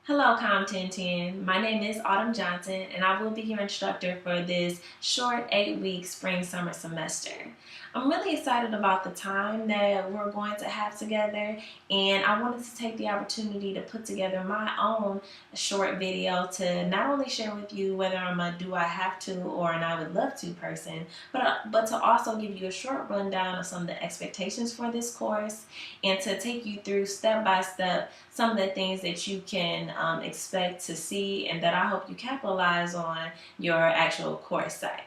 Hello, Content 10. My name is Autumn Johnson, and I will be your instructor for this short 8-week spring summer semester. I'm really excited about the time that we're going to have together, and I wanted to take the opportunity to put together my own short video to not only share with you whether I'm a do I have to or an I would love to person, but to also give you a short rundown of some of the expectations for this course and to take you through step by step some of the things that you can expect to see and that I hope you capitalize on your actual course site.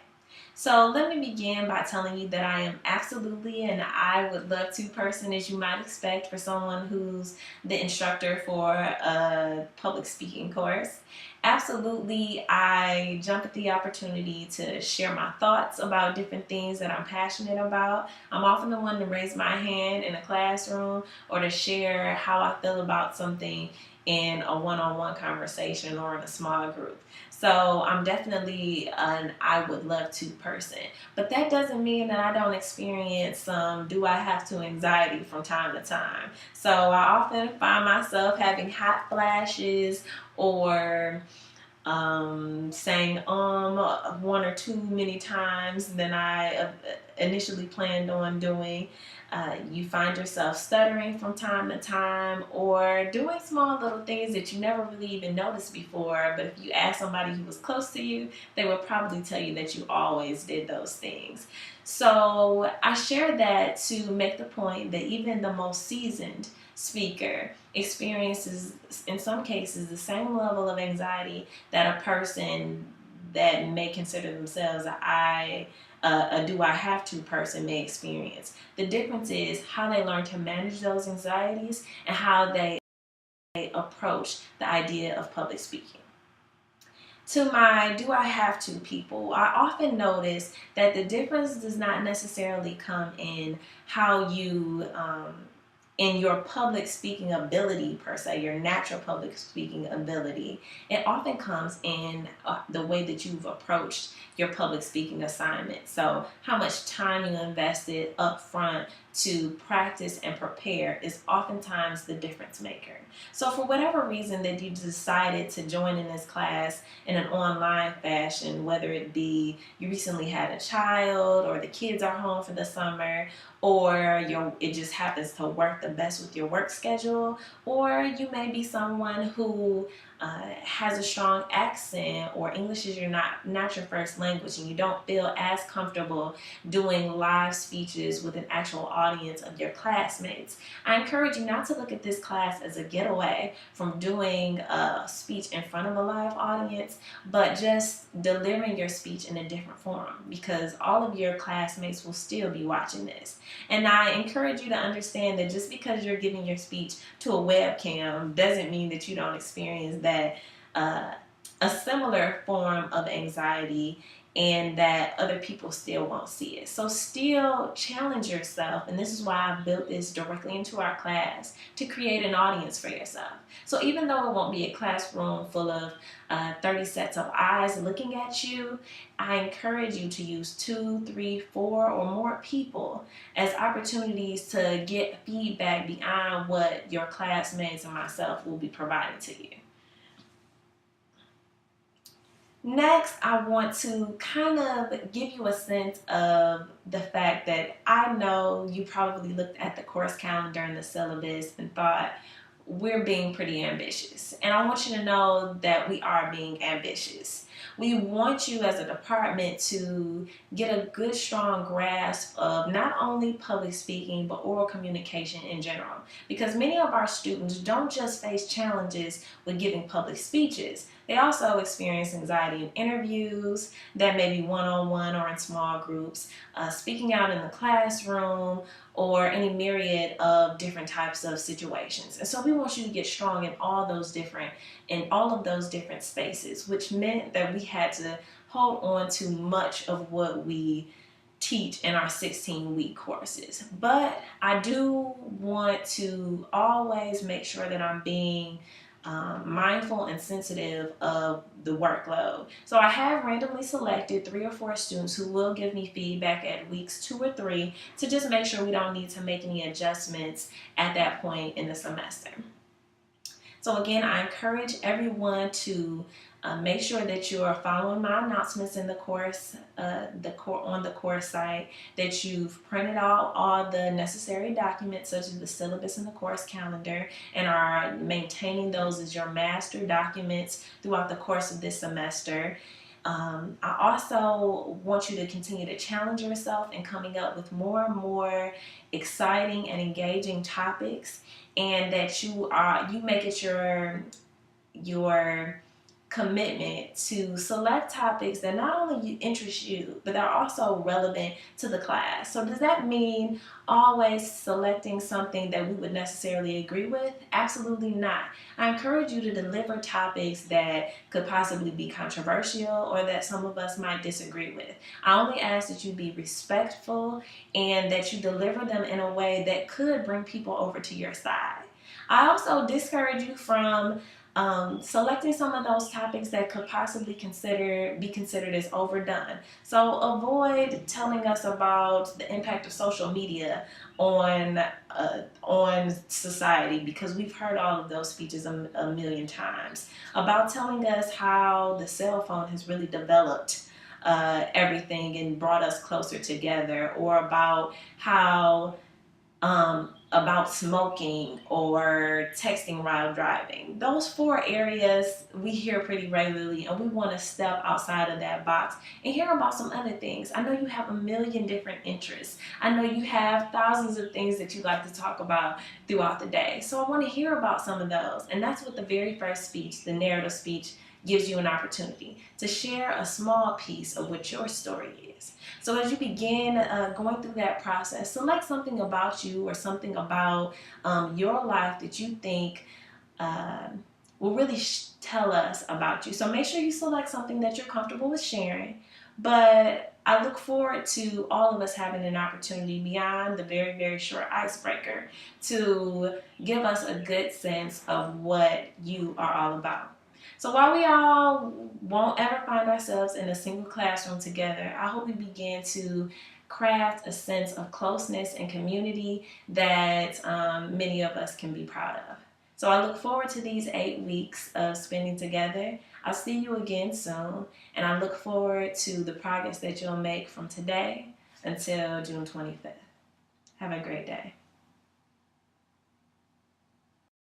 So let me begin by telling you that I am absolutely an I would love to person, as you might expect for someone who's the instructor for a public speaking course. Absolutely, I jump at the opportunity to share my thoughts about different things that I'm passionate about. I'm often the one to raise my hand in a classroom or to share how I feel about something in a one-on-one conversation or in a small group. So I'm definitely an I would love to person. But that doesn't mean that I don't experience some do I have to anxiety from time to time. So I often find myself having hot flashes or saying one or two many times than I initially planned on doing. You find yourself stuttering from time to time or doing small little things that you never really even noticed before, but if you ask somebody who was close to you, they would probably tell you that you always did those things. So I share that to make the point that even the most seasoned speaker experiences, in some cases, the same level of anxiety that a person that may consider themselves a do I have to person may experience. The difference is how they learn to manage those anxieties and how they approach the idea of public speaking. To my do I have to people, I often notice that the difference does not necessarily come in how you in your public speaking ability per se, your natural public speaking ability. It often comes in the way that you've approached your public speaking assignment. So how much time you invested up front to practice and prepare is oftentimes the difference maker. So for whatever reason that you decided to join in this class in an online fashion, whether it be you recently had a child or the kids are home for the summer, or it just happens to work the best with your work schedule, or you may be someone who has a strong accent or English is not your first language and you don't feel as comfortable doing live speeches with an actual audience of your classmates. I encourage you not to look at this class as a getaway from doing a speech in front of a live audience, but just delivering your speech in a different form because all of your classmates will still be watching this. And I encourage you to understand that just because you're giving your speech to a webcam doesn't mean that you don't experience that a similar form of anxiety and that other people still won't see it. So still challenge yourself, and this is why I built this directly into our class, to create an audience for yourself. So even though it won't be a classroom full of 30 sets of eyes looking at you, I encourage you to use 2, 3, 4, or more people as opportunities to get feedback beyond what your classmates and myself will be providing to you. Next, I want to kind of give you a sense of the fact that I know you probably looked at the course calendar and the syllabus and thought, we're being pretty ambitious. And I want you to know that we are being ambitious. We want you as a department to get a good, strong grasp of not only public speaking, but oral communication in general. Because many of our students don't just face challenges with giving public speeches, they also experience anxiety in interviews that may be one-on-one or in small groups, speaking out in the classroom, or any myriad of different types of situations. And so we want you to get strong in all of those different spaces, which meant that we had to hold on to much of what we teach in our 16-week courses. But I do want to always make sure that I'm being mindful and sensitive of the workload. So I have randomly selected 3 or 4 students who will give me feedback at weeks 2 or 3 to just make sure we don't need to make any adjustments at that point in the semester. So again, I encourage everyone to make sure that you are following my announcements in the course, on the course site, that you've printed out all the necessary documents such as the syllabus and the course calendar, and are maintaining those as your master documents throughout the course of this semester. I also want you to continue to challenge yourself in coming up with more and more exciting and engaging topics, and that you make it your commitment to select topics that not only interest you, but they're also relevant to the class. So does that mean always selecting something that we would necessarily agree with? Absolutely not. I encourage you to deliver topics that could possibly be controversial or that some of us might disagree with. I only ask that you be respectful and that you deliver them in a way that could bring people over to your side. I also discourage you from selecting some of those topics that could possibly be considered as overdone. So avoid telling us about the impact of social media on society, because we've heard all of those speeches a million times. About telling us how the cell phone has really developed everything and brought us closer together, or about smoking or texting while driving. Those four areas we hear pretty regularly, and we want to step outside of that box and hear about some other things. I know you have a million different interests. I know you have thousands of things that you like to talk about throughout the day. So I want to hear about some of those. And that's what the very first speech, the narrative speech, gives you an opportunity to share a small piece of what your story is. So as you begin going through that process, select something about you or something about your life that you think will really tell us about you. So make sure you select something that you're comfortable with sharing. But I look forward to all of us having an opportunity beyond the very, very short icebreaker to give us a good sense of what you are all about. So while we all won't ever find ourselves in a single classroom together, I hope we begin to craft a sense of closeness and community that many of us can be proud of. So I look forward to these 8 weeks of spending together. I'll see you again soon, and I look forward to the progress that you'll make from today until June 25th. Have a great day.